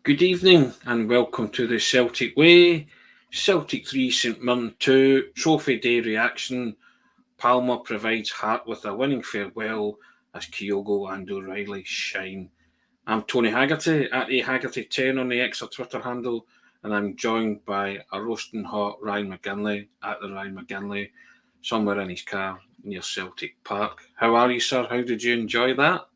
Good evening and welcome to the Celtic Way. Celtic 3, St Mirren 2, Trophy Day reaction. Palma provides Hart with a winning farewell as Kyogo and O'Riley shine. I'm Tony Haggerty at Haggerty10 on the Extra Twitter handle, and I'm joined by a roasting hot Ryan McGinley at the Ryan McGinley, somewhere in his car near Celtic Park. How are you, sir? How did you enjoy that?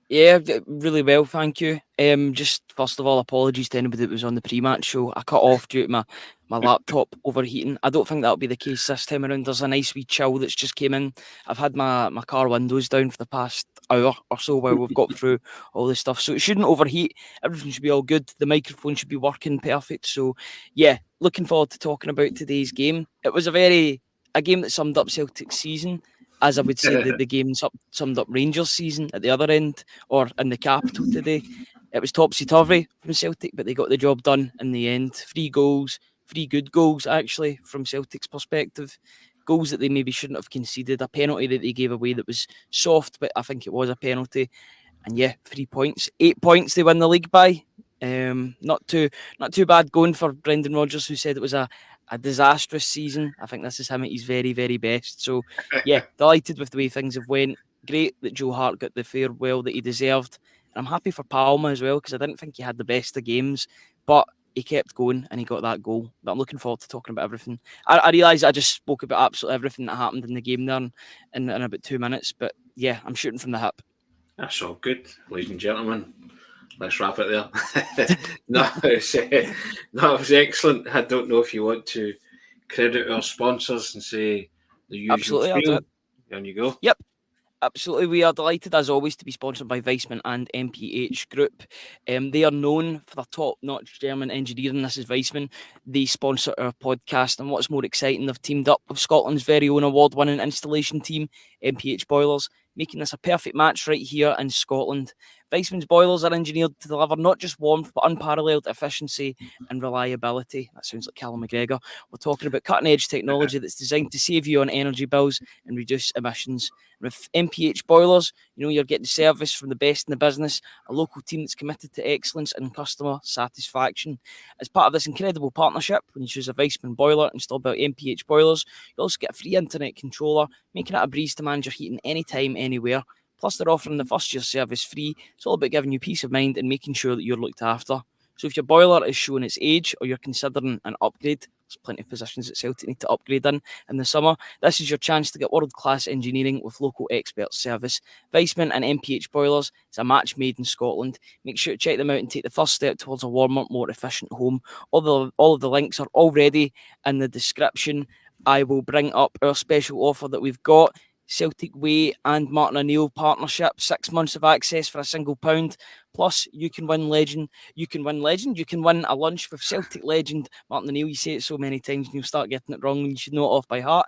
Yeah, really well, thank you. Just first of all, apologies to anybody that was on the pre-match show. I cut off due to my laptop overheating. I don't think that'll be the case this time around. There's a nice wee chill that's just came in. I've had my car windows down for the past hour or so while we've got through all this stuff, so it shouldn't overheat. Everything should be all good. The microphone should be working perfect. So yeah, looking forward to talking about today's game. It was a game that summed up Celtic's season, as I would say the game summed up Rangers' season at the other end, or in the capital today. It was topsy-turvy from Celtic, but they got the job done in the end. 3 goals, 3 good goals, actually, from Celtic's perspective. Goals that they maybe shouldn't have conceded. A penalty that they gave away that was soft, but I think it was a penalty. And yeah, 3 points. 8 points they win the league by. Not too bad going for Brendan Rodgers, who said it was a disastrous season. I think this is him at his very, very best. So yeah, delighted with the way things have went. Great that Joe Hart got the farewell that he deserved. And I'm happy for Palma as well, because I didn't think he had the best of games, but he kept going and he got that goal. But I'm looking forward to talking about everything. I realise I just spoke about absolutely everything that happened in the game there in about 2 minutes, but yeah, I'm shooting from the hip. That's all good, ladies and gentlemen. Let's wrap it there. no, it was excellent. I don't know if you want to credit our sponsors and say the usual Absolutely, I'll do spiel. it. Down you go. Yep. Absolutely, we are delighted as always to be sponsored by Weissman and MPH Group. They are known for their top-notch German engineering. This is Weissman. They sponsor our podcast, and what's more exciting, they've teamed up with Scotland's very own award-winning installation team, MPH Boilers, making this a perfect match right here in Scotland. Weissman's boilers are engineered to deliver not just warmth, but unparalleled efficiency and reliability. That sounds like Callum McGregor. We're talking about cutting-edge technology that's designed to save you on energy bills and reduce emissions. With MPH Boilers, you're getting service from the best in the business, a local team that's committed to excellence and customer satisfaction. As part of this incredible partnership, when you choose a Weissman boiler installed by MPH Boilers, you also get a free internet controller, making it a breeze to manage your heating anytime, anywhere. Plus, they're offering the first year service free. It's all about giving you peace of mind and making sure that you're looked after. So if your boiler is showing its age or you're considering an upgrade, there's plenty of positions that Celtic need to upgrade in the summer. This is your chance to get world-class engineering with local expert service. Weissman and MPH Boilers is a match made in Scotland. Make sure to check them out and take the first step towards a warmer, more efficient home. All of the links are already in the description. I will bring up our special offer that we've got. Celtic Way and Martin O'Neill partnership, 6 months of access for £1. Plus, you can win legend. You can win a lunch with Celtic legend Martin O'Neill. You say it so many times and you'll start getting it wrong and you should know it off by heart.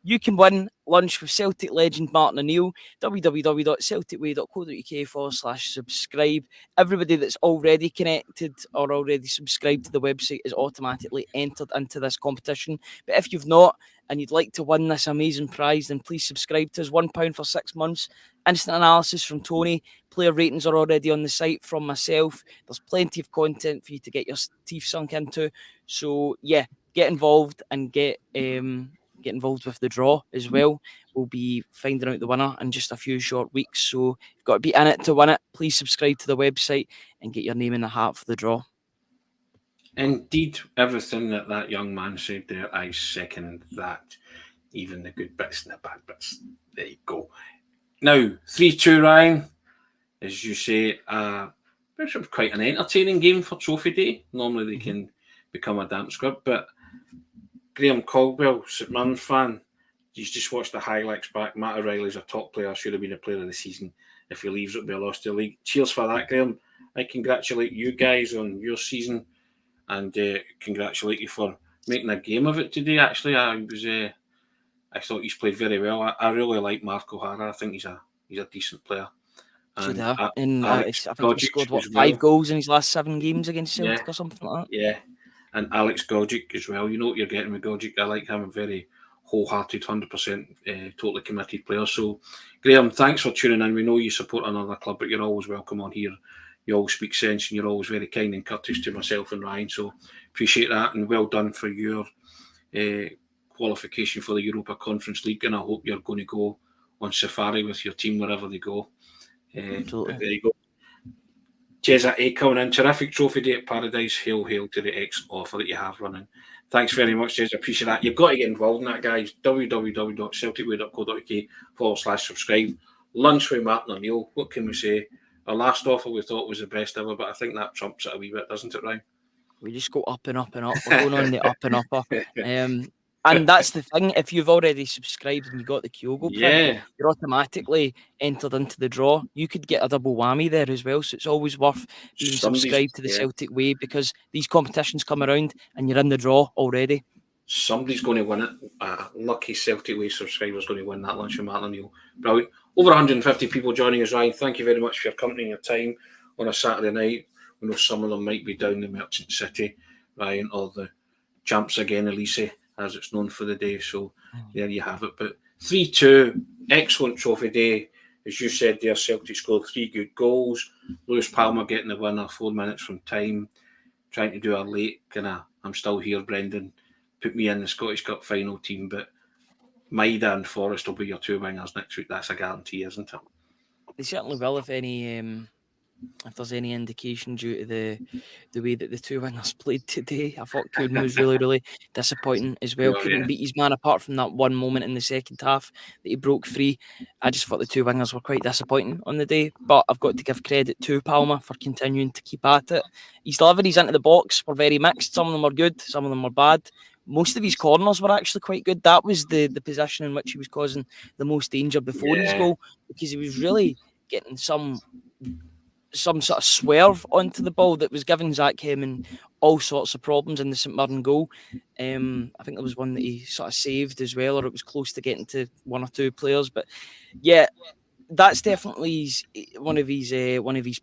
You can win lunch with Celtic legend Martin O'Neill. www.celticway.co.uk/subscribe. Everybody that's already connected or already subscribed to the website is automatically entered into this competition. But if you've not and you'd like to win this amazing prize, then please subscribe to us. £1 for 6 months. Instant analysis from Tony. Player ratings are already on the site from myself. There's plenty of content for you to get your teeth sunk into. So yeah, get involved and get involved with the draw as well. We'll be finding out the winner in just a few short weeks. So you've got to be in it to win it. Please subscribe to the website and get your name in the hat for the draw. Indeed, everything that young man said there, I second that. Even the good bits and the bad bits. There you go. Now, 3-2, Ryan. As you say, it's quite an entertaining game for Trophy Day. Normally they can become a damp squib, but Graham Caldwell, St Mirren fan, he's just watched the highlights back. Matt O'Reilly's a top player, should have been a player of the season. If he leaves, it'll be a loss to the league. Cheers for that, Graham. I congratulate you guys on your season and congratulate you for making a game of it today. Actually, I thought he's played very well. I really like Mark O'Hara. I think he's a decent player. And I think he scored 5 goals in his last 7 games against Celtic or something like that. Yeah, and Alex Gogic as well. You know what you're getting with Gogic. I like him, a very wholehearted, 100% totally committed player. So, Graham, thanks for tuning in. We know you support another club, but you're always welcome on here you all speak sense and you're always very kind and courteous to myself and Ryan. So appreciate that, and well done for your qualification for the Europa Conference League. And I hope you're going to go on safari with your team wherever they go. But there you go. Jezza A coming in. Terrific trophy day at Paradise. Hail to the excellent offer that you have running. Thanks very much, Jez. I appreciate that. You've got to get involved in that, guys. www.celticway.co.uk/subscribe. Lunch with Martin O'Neill. What can we say? Our last offer we thought was the best ever, but I think that trumps it a wee bit, doesn't it, Ryan? We just go up and up and up. We're going on the up and upper. And that's the thing. If you've already subscribed and you got the Kyogo print, you're automatically entered into the draw. You could get a double whammy there as well. So it's always worth being subscribed to the Celtic Way, because these competitions come around and you're in the draw already. Somebody's going to win it. Lucky Celtic Way subscriber's going to win that lunch with Martin O'Neill. Brilliant. Over 150 people joining us, Ryan. Thank you very much for your company and your time on a Saturday night. We know some of them might be down the Merchant City, Ryan, or the Champs again, Elise, as it's known for the day. So there you have it. But 3-2, excellent trophy day. As you said there, Celtic scored 3 good goals. Lewis Palma getting the winner 4 minutes from time. Trying to do a late kind of, I'm still here, Brendan. Put me in the Scottish Cup final team. But Maida and Forrest will be your 2 wingers next week. That's a guarantee, isn't it? They certainly will, if there's any indication due to the way that the 2 wingers played today. I thought Kuhn was really disappointing as well. Couldn't beat his man, apart from that one moment in the second half that he broke free. I just thought the 2 wingers were quite disappointing on the day, but I've got to give credit to Palma for continuing to keep at it. His deliveries into the box were very mixed. Some of them were good, some of them were bad. Most of his corners were actually quite good. That was the position in which he was causing the most danger before his goal, because he was really getting some sort of swerve onto the ball that was giving Zach Hemman all sorts of problems in the St Mirren goal. I think there was one that he sort of saved as well, or it was close to getting to 1 or 2 players. But yeah, that's definitely one of his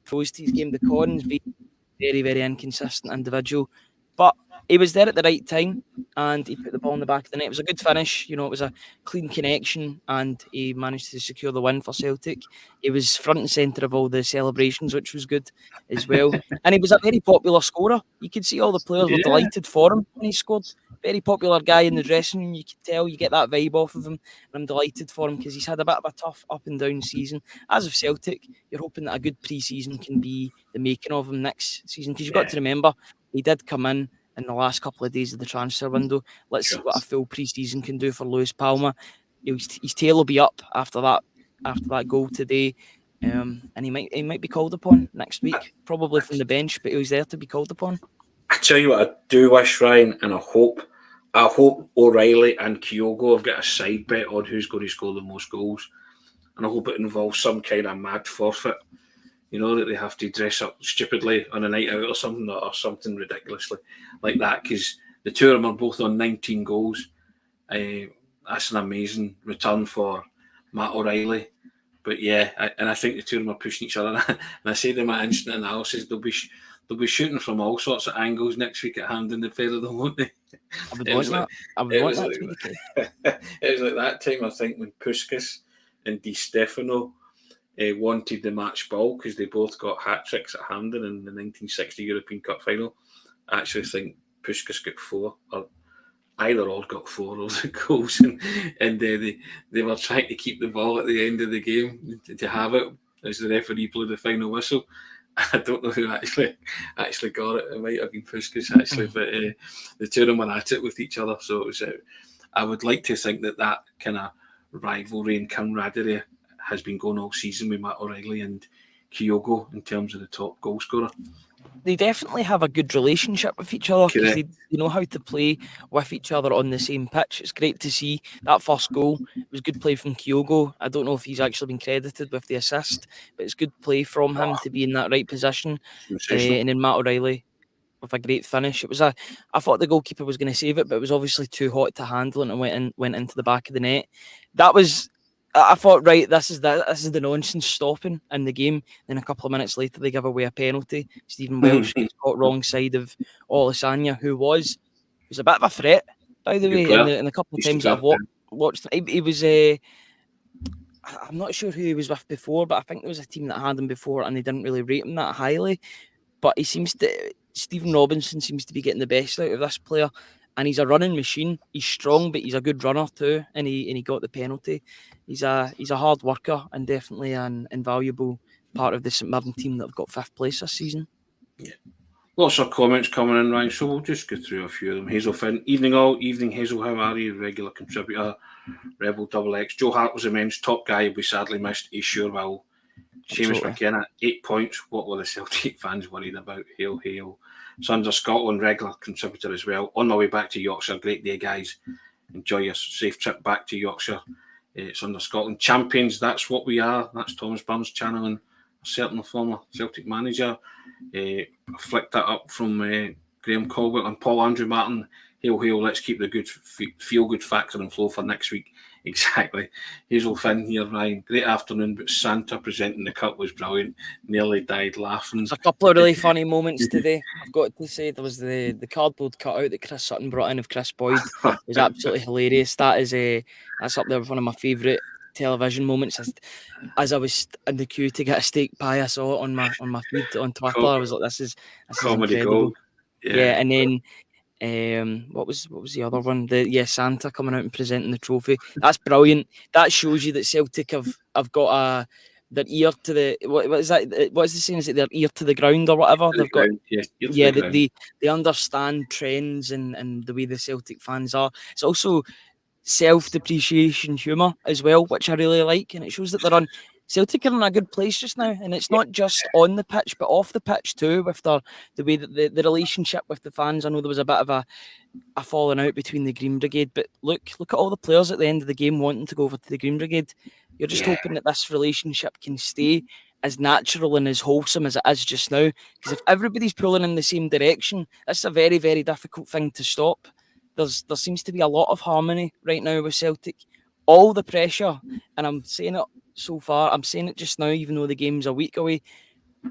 pros to his game. The cons being very inconsistent individual, but he was there at the right time and he put the ball in the back of the net. It was a good finish. It was a clean connection and he managed to secure the win for Celtic. He was front and centre of all the celebrations, which was good as well. And he was a very popular scorer. You could see all the players were delighted for him when he scored. Very popular guy in the dressing room. You could tell, you get that vibe off of him. And I'm delighted for him because he's had a bit of a tough up and down season. As of Celtic, you're hoping that a good pre-season can be the making of him next season, because you've got to remember, he did come in the last couple of days of the transfer window. Let's see what a full pre-season can do for Lewis Palma. His tail will be up after that goal today, and he might be called upon next week, probably from the bench, but he was there to be called upon. I tell you what, I do wish, Ryan, and I hope O'Riley and Kyogo have got a side bet on who's going to score the most goals, and I hope it involves some kind of mad forfeit. That they have to dress up stupidly on a night out or something ridiculously like that, because the 2 of them are both on 19 goals. That's an amazing return for Matt O'Riley. But yeah, I think the 2 of them are pushing each other. And I say to my instant analysis, they'll be shooting from all sorts of angles next week at Hampden, the pair of them, won't they? I would want that to be the case. It was like that time, I think, when Puskas and Di Stefano wanted the match ball because they both got hat-tricks at Hampden in the 1960 European Cup final. I actually think Puskas got 4, or either or got 4 of the goals, and they were trying to keep the ball at the end of the game to have it as the referee blew the final whistle. I don't know who actually got it. It might have been Puskas actually, but the 2 of them were at it with each other. So it was. I would like to think that kind of rivalry and camaraderie has been going all season with Matt O'Riley and Kyogo in terms of the top goal scorer. They definitely have a good relationship with each other because they know how to play with each other on the same pitch. It's great to see that first goal. It was good play from Kyogo. I don't know if he's actually been credited with the assist, but it's good play from him to be in that right position. And then Matt O'Riley with a great finish. I thought the goalkeeper was going to save it, but it was obviously too hot to handle and went into the back of the net. I thought, right, this is the nonsense stopping in the game. Then a couple of minutes later, they give away a penalty. Stephen Welsh gets caught wrong side of Olisanya, who was a bit of a threat, by the way. In the couple of times that I've watched, he was I'm not sure who he was with before, but I think there was a team that had him before and they didn't really rate him that highly. But Stephen Robinson seems to be getting the best out of this player, and he's a running machine. He's strong, but he's a good runner too, and he got the penalty. He's a hard worker and definitely an invaluable part of the St Mirren team that have got 5th place this season. Yeah. Lots of comments coming in, Ryan, so we'll just go through a few of them. Hazel Finn, evening all, evening Hazel, how are you? Regular contributor, Rebel Double X. Joe Hart was immense, top guy, we sadly missed, he sure will. Seamus McKenna, 8 points, what were the Celtic fans worried about? Hail, hail. Sons of Scotland, regular contributor as well. On my way back to Yorkshire, great day, guys. Enjoy your safe trip back to Yorkshire. Sons of Scotland, champions, that's what we are. That's Thomas Burns channeling a certain former Celtic manager. Flicked that up from Graham Colbert and Paul Andrew Martin. Hail, hail, let's keep the good feel-good factor and flow for next week. Exactly. Hazel Finn here, Ryan. Great afternoon, but Santa presenting the cup was brilliant. Nearly died laughing. There's a couple of really funny moments today. I've got to say, there was the cardboard cutout that Chris Sutton brought in of Chris Boyd. It was absolutely hilarious. That's up there with one of my favourite television moments. As I was in the queue to get a steak pie, I saw it on my feed on Twitter. I was like, this is incredible. Gold. Yeah, and then what was the other one? Santa coming out and presenting the trophy. That's brilliant. That shows you that Celtic have got their ear to the what is that? What is the saying? Is it their ear to the ground or whatever? They've got they understand trends and the way the Celtic fans are. It's also self-depreciation humour as well, which I really like, and it shows that Celtic are in a good place just now, and it's not just on the pitch but off the pitch too, with the way that the relationship with the fans. I know there was a bit of a falling out between the Green Brigade, but look at all the players at the end of the game wanting to go over to the Green Brigade. You're just hoping that this relationship can stay as natural and as wholesome as it is just now, because if everybody's pulling in the same direction, that's a very, very difficult thing to stop. There seems to be a lot of harmony right now with Celtic. All the pressure, and I'm saying it so far, I'm saying it just now, even though the game's a week away,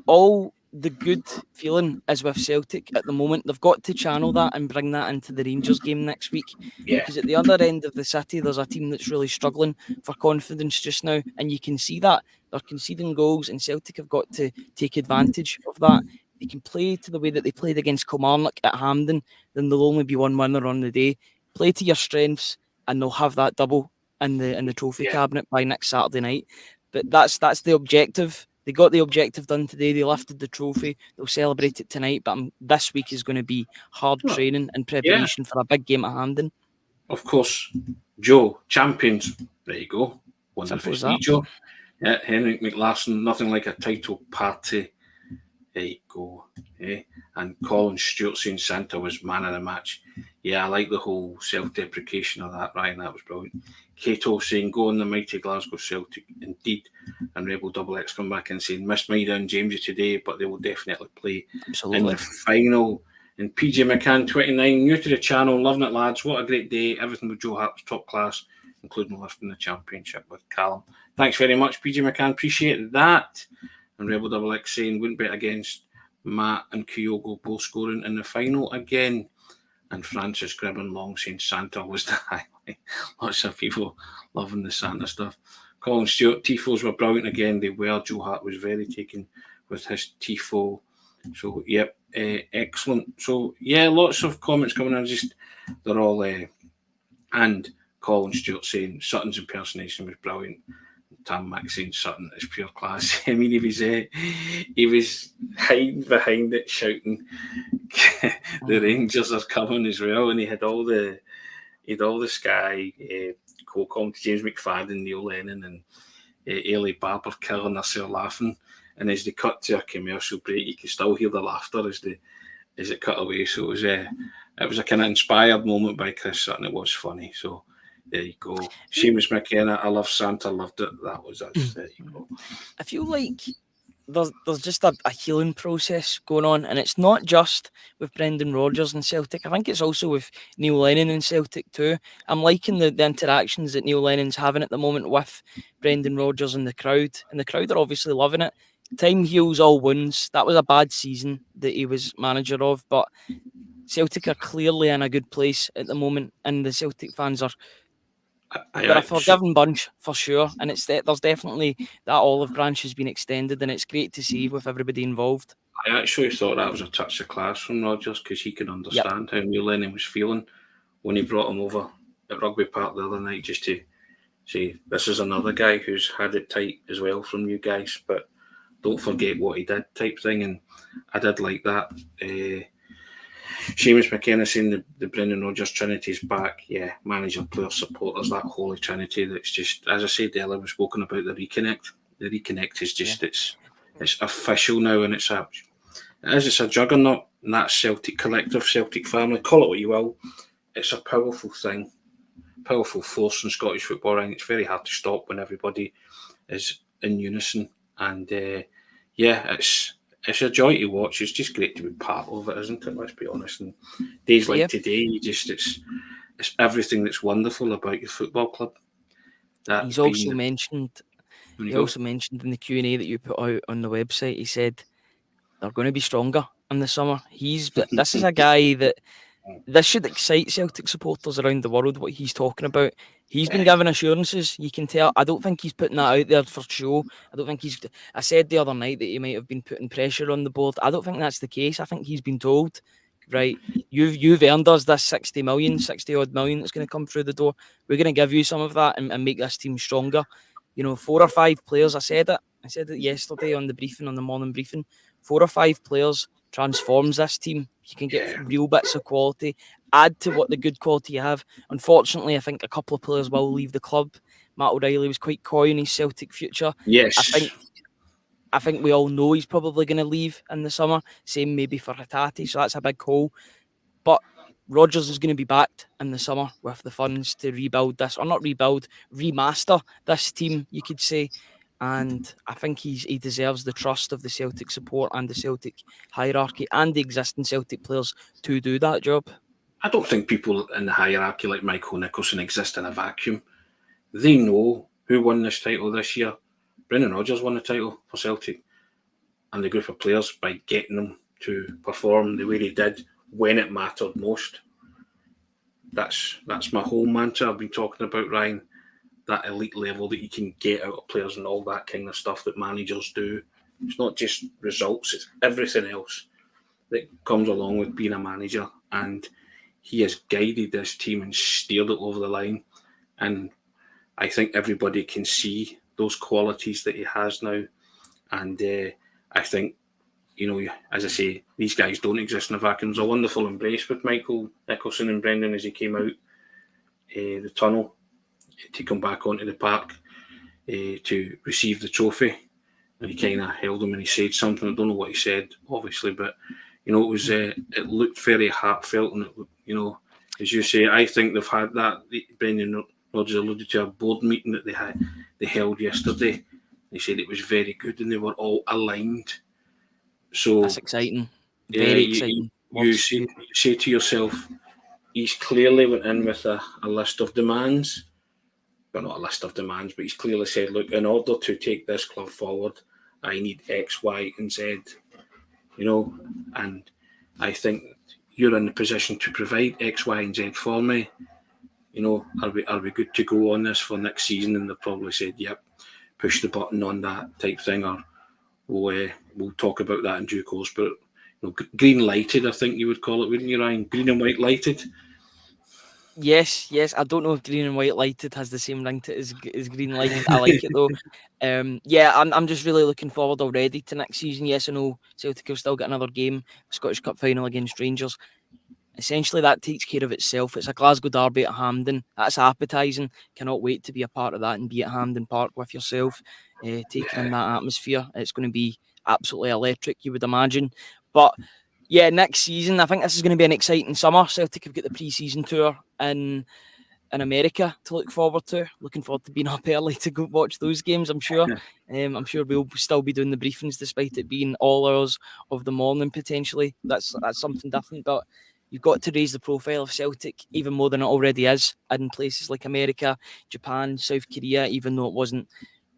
all the good feeling is with Celtic at the moment. They've got to channel that and bring that into the Rangers game next week. Yeah. Because at the other end of the city, there's a team that's really struggling for confidence just now, and you can see that. They're conceding goals, and Celtic have got to take advantage of that. They can play to the way that they played against Kilmarnock at Hampden, then there'll only be one winner on the day. Play to your strengths, and they'll have that double in the trophy cabinet by next Saturday night. But that's the objective. They got the objective done today. They lifted the trophy. They'll celebrate it tonight. But this week is going to be hard training and preparation for a big game at Hampden. Of course, Joe, champions. There you go. Wonderful, Joe. Yeah, Henrik McLaughlin, nothing like a title party. There you go. Yeah. And Colin Stewart saying Santa was man of the match. Yeah, I like the whole self-deprecation of that, Ryan. That was brilliant. Cato saying, go on the mighty Glasgow Celtic. Indeed. And Rebel Double X come back and saying, missed Maida and Jamesy today, but they will definitely play in the final. And PJ McCann, 29, new to the channel, loving it, lads. What a great day. Everything with Joe Hart was top class, including lifting the championship with Callum. Thanks very much, PJ McCann. Appreciate that. And Rebel Double X saying, wouldn't bet against Matt and Kyogo both scoring in the final again. And Francis Gribben Long saying Santa was the highlight. Lots of people loving the Santa stuff. Colin Stewart, Tifos were brilliant again. They were. Joe Hart was very taken with his Tifo. So, yep, excellent. So, yeah, lots of comments coming in. They're all... and Colin Stewart saying Sutton's impersonation was brilliant. Tam Mack saying Sutton is pure class. I mean, he was hiding behind it, shouting, "The Rangers are coming" as well, and he had all the Sky co-comments, James McFadden, Neil Lennon, and Ailey Barber killing themselves laughing. And as they cut to a commercial break, you can still hear the laughter as it cut away. So it was a kind of inspired moment by Chris Sutton. It was funny. So. There you go. Seamus McKenna, I love Santa, loved it. That was us. There you go. I feel like there's just a healing process going on, and it's not just with Brendan Rodgers and Celtic. I think it's also with Neil Lennon and Celtic too. I'm liking the interactions that Neil Lennon's having at the moment with Brendan Rodgers and the crowd are obviously loving it. Time heals all wounds. That was a bad season that he was manager of, but Celtic are clearly in a good place at the moment, and the Celtic fans are I They're a actually, forgiving bunch for sure, and there's definitely that olive branch has been extended, and it's great to see with everybody involved. I actually thought that was a touch of class from Rodgers because he could Yep. understand how Neil Lennon was feeling when he brought him over at Rugby Park the other night, just to say this is another guy who's had it tight as well from you guys, but don't forget what he did type thing. And I did like that. Seamus McKenna saying the Brendan Rodgers Trinity is back. Yeah, manager, player, supporters, that holy trinity. That's just, as I said earlier, we've spoken about the reconnect. The reconnect is Yeah. just it's official now, and it's a juggernaut. And that Celtic collective, Celtic family, call it what you will. It's a powerful thing, powerful force in Scottish football, and it's very hard to stop when everybody is in unison. And yeah, it's a joy to watch. It's just great to be part of it, isn't it? Let's be honest. And days like Yeah. today, it's everything that's wonderful about your football club. That He's being also the mentioned. when you He go, also mentioned in the Q&A that you put out on the website. He said they're going to be stronger in the summer. This is a guy that this should excite Celtic supporters around the world. What he's talking about, he's been yeah, giving assurances. You can tell. I don't think he's putting that out there for show. I don't think he's. I said the other night that he might have been putting pressure on the board. I don't think that's the case. I think he's been told, right, you've earned us this 60 odd million that's going to come through the door. We're going to give you some of that and make this team stronger. You know, 4 or 5 players. I said it. I said it yesterday on the briefing, on the morning briefing. 4 or 5 players transforms this team. You can get yeah, real bits of quality, add to what the good quality you have. Unfortunately, I think a couple of players will leave the club. Matt O'Riley was quite coy in his Celtic future. I yes, think I think we all know he's probably going to leave in the summer. Same maybe for Hatate, so that's a big hole. But Rodgers is going to be backed in the summer with the funds to rebuild this, or not rebuild, remaster this team, you could say. And I think he deserves the trust of the Celtic support and the Celtic hierarchy and the existing Celtic players to do that job. I don't think people in the hierarchy like Michael Nicholson exist in a vacuum. They know who won this title this year. Brendan Rodgers won the title for Celtic, and the group of players by getting them to perform the way they did when it mattered most. That's my whole mantra I've been talking about, Ryan. That elite level that you can get out of players and all that kind of stuff that managers do. It's not just results; it's everything else that comes along with being a manager. And he has guided this team and steered it over the line. And I think everybody can see those qualities that he has now. And I think, as I say, these guys don't exist in a vacuum. There's a wonderful embrace with Michael Nicholson and Brendan as he came out the tunnel to come back onto the park to receive the trophy. And he kind of held him and he said something. I don't know what he said, obviously, but it looked very heartfelt. And as you say, I think they've had that. Brendan Rodgers alluded to a board meeting that they held yesterday. They said it was very good and they were all aligned. That's So exciting. yeah, Very exciting you words to say, use. you say to yourself, he's clearly went in with a list of demands, but not a list of demands, but he's clearly said, look, in order to take this club forward, I need X, Y, and Z, and I think you're in the position to provide X, Y, and Z for me. Are we good to go on this for next season? And they've probably said, yep, push the button on that type thing, or we'll talk about that in due course. But green lighted, I think you would call it, wouldn't you, Ryan? Green and white lighted. Yes, yes. I don't know if green and white lighted has the same ring to it as green lighted. I like it though. Yeah, I'm just really looking forward already to next season. Yes, I know Celtic will still get another game, Scottish Cup final against Rangers. Essentially, that takes care of itself. It's a Glasgow derby at Hampden. That's appetising. Cannot wait to be a part of that and be at Hampden Park with yourself, taking in Yeah, that atmosphere. It's going to be absolutely electric, you would imagine. But yeah, next season, I think this is going to be an exciting summer. Celtic have got the pre-season tour in America to look forward to. Looking forward to being up early to go watch those games, I'm sure. I'm sure we'll still be doing the briefings despite it being all hours of the morning potentially. That's something different, but you've got to raise the profile of Celtic even more than it already is in places like America, Japan, South Korea, even though it wasn't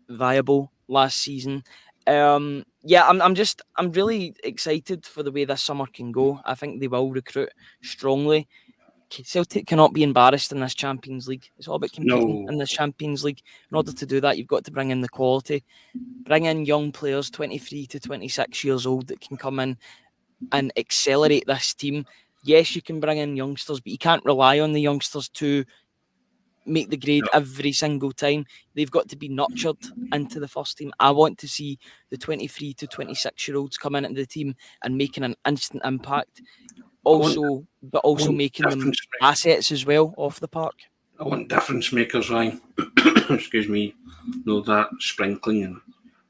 viable last season. Yeah, I'm really excited for the way this summer can go. I think they will recruit strongly. Celtic cannot be embarrassed in this Champions League. It's all about competing No, in this Champions League. In order to do that, you've got to bring in the quality. Bring in young players, 23 to 26 years old, that can come in and accelerate this team. Yes, you can bring in youngsters, but you can't rely on the youngsters to make the grade no. every single time. They've got to be nurtured into the first team. I want to see the 23 to 26-year-olds come into the team and making an instant impact. I want, But I also want making them difference. assets as well off the park. I want difference makers, Ryan. Excuse me. No, that sprinkling and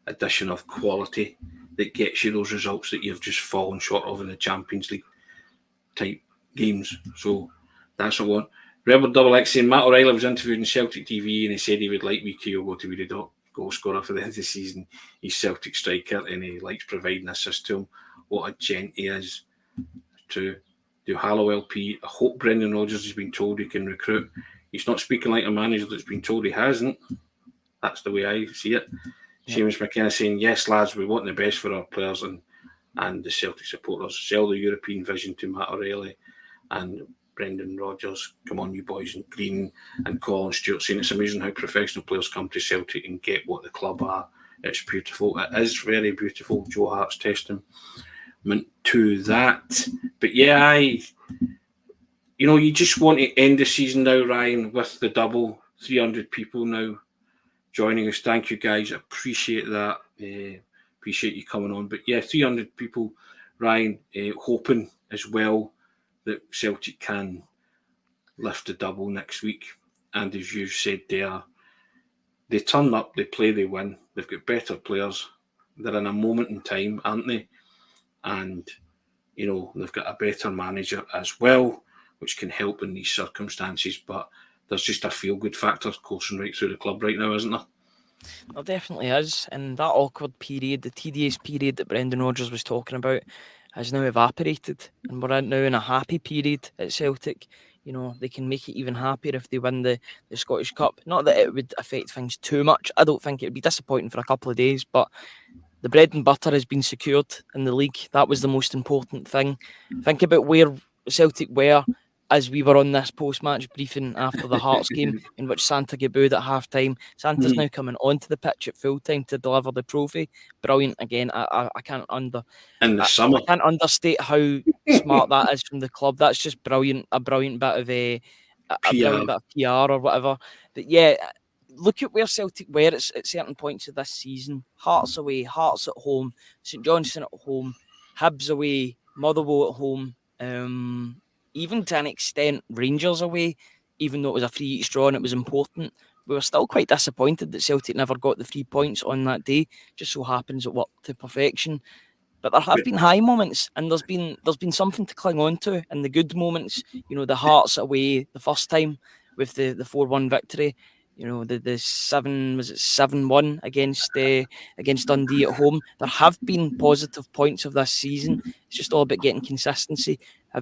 addition of quality that gets you those results that you've just fallen short of in the Champions League type games. So that's what I want. Rebel Double X saying Matt O'Riley was interviewed in Celtic TV and he said he would like Kyogo to be the goal scorer for the end of the season. He's Celtic striker and he likes providing assists to him. What a gent he is. To do Hallow LP. I hope Brendan Rodgers has been told he can recruit. He's not speaking like a manager that's been told he hasn't. That's the way I see it. Seamus McKenna saying, yes, lads, we want the best for our players and the Celtic supporters. Sell the European vision to Matt O'Riley and Brendan Rodgers. Come on, you boys in green. And Colin Stewart saying it's amazing how professional players come to Celtic and get what the club are. It's beautiful. It is very beautiful. Joe Hart's testament to that. But yeah, you just want to end the season now, Ryan, with the double. 300 people now joining us. Thank you, guys. I appreciate that. Appreciate you coming on. But yeah, 300 people, Ryan, hoping as well that Celtic can lift the double next week. And as you said there, they turn up, they play, they win. They've got better players. They're in a moment in time, aren't they? And, they've got a better manager as well, which can help in these circumstances. But there's just a feel-good factor coursing right through the club right now, isn't there? There definitely is. And that awkward period, the tedious period that Brendan Rodgers was talking about, has now evaporated. And we're now in a happy period at Celtic. They can make it even happier if they win the Scottish Cup. Not that it would affect things too much. I don't think it would be disappointing for a couple of days, but the bread and butter has been secured in the league. That was the most important thing. Think about where Celtic were as we were on this post-match briefing after the Hearts game, in which Santa got booed at half-time. Santa's now coming onto the pitch at full-time to deliver the trophy. Brilliant. Again, I can't in the summer. I can't understate how smart that is from the club. That's just brilliant. A brilliant bit of a brilliant bit of PR or whatever. But yeah, look at where Celtic were at certain points of this season. Hearts away, Hearts at home, St Johnstone at home, Hibs away, Motherwell at home, even to an extent Rangers away, even though it was a free each draw and it was important. We were still quite disappointed that Celtic never got the 3 points on that day. Just so happens it worked to perfection. But there have been high moments, and there's been something to cling on to in the good moments. The Hearts away the first time with the 4-1 victory. The 7-1 against Dundee at home. There have been positive points of this season. It's just all about getting consistency.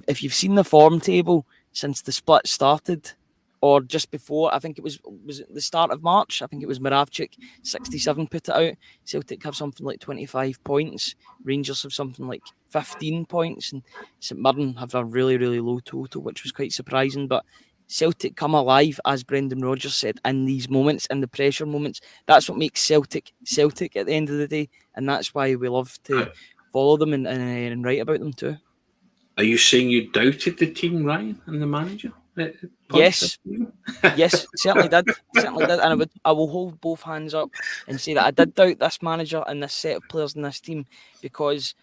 If you've seen the form table since the split started, or just before, I think it was it the start of March? I think it was Moravchik, 67 put it out. Celtic have something like 25 points. Rangers have something like 15 points. And St Mirren have a really, really low total, which was quite surprising. But Celtic come alive, as Brendan Rodgers said, in these moments, in the pressure moments. That's what makes Celtic Celtic at the end of the day. And that's why we love to follow them and write about them too. Are you saying you doubted the team, Ryan, and the manager? Yes, certainly did, and I will hold both hands up and say that I did doubt this manager and this set of players in this team because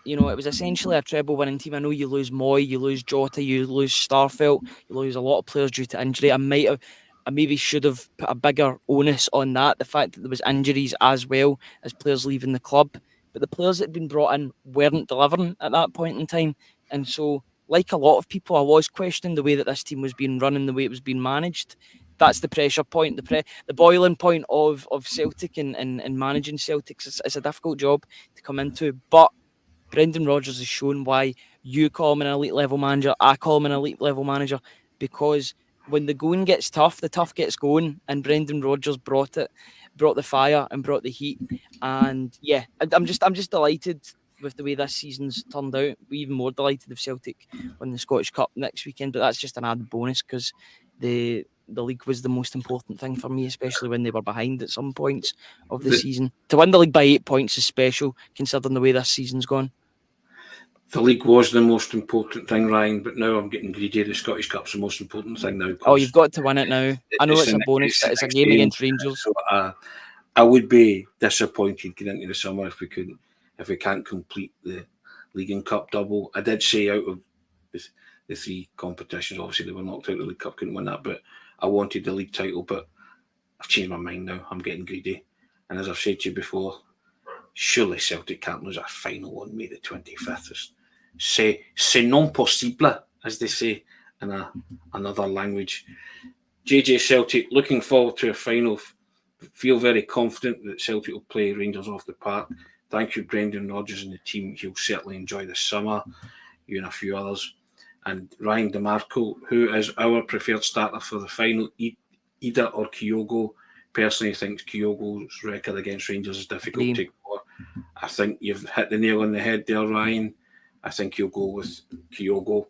it was essentially a treble-winning team. I know you lose Moy, you lose Jota, you lose Starfelt, you lose a lot of players due to injury. I maybe should have put a bigger onus on that. The fact that there was injuries as well as players leaving the club, but the players that had been brought in weren't delivering at that point in time, and so. Like a lot of people, I was questioning the way that this team was being run and the way it was being managed. That's the pressure point, the boiling point of Celtic and managing Celtic. It's a difficult job to come into, but Brendan Rodgers has shown why you call him an elite level manager, I call him an elite level manager, because when the going gets tough, the tough gets going, and Brendan Rodgers brought the fire and brought the heat. And yeah, I'm just delighted with the way this season's turned out. We're even more delighted if Celtic win the Scottish Cup next weekend, but that's just an added bonus because the league was the most important thing for me, especially when they were behind at some points of the season. To win the league by 8 points is special, considering the way this season's gone. The league was the most important thing, Ryan, but now I'm getting greedy. The Scottish Cup's the most important thing now. Oh, you've got to win it now. I know it's a bonus, but it's a game against Rangers. So, I would be disappointed getting into the summer if we can't complete the League and Cup double. I did say out of the 3 competitions, obviously they were knocked out of the League Cup, couldn't win that, but I wanted the league title, but I've changed my mind now. I'm getting greedy. And as I've said to you before, surely Celtic can't lose a final on May the 25th. C'est non possible, as they say in another language. JJ Celtic, looking forward to a final. Feel very confident that Celtic will play Rangers off the park. Thank you, Brendan Rodgers and the team. He'll certainly enjoy the summer. You and a few others. And Ryan DeMarco, who is our preferred starter for the final, Ida or Kyogo? Personally, I think Kyogo's record against Rangers is difficult to ignore. I think you've hit the nail on the head there, Ryan. I think you'll go with Kyogo.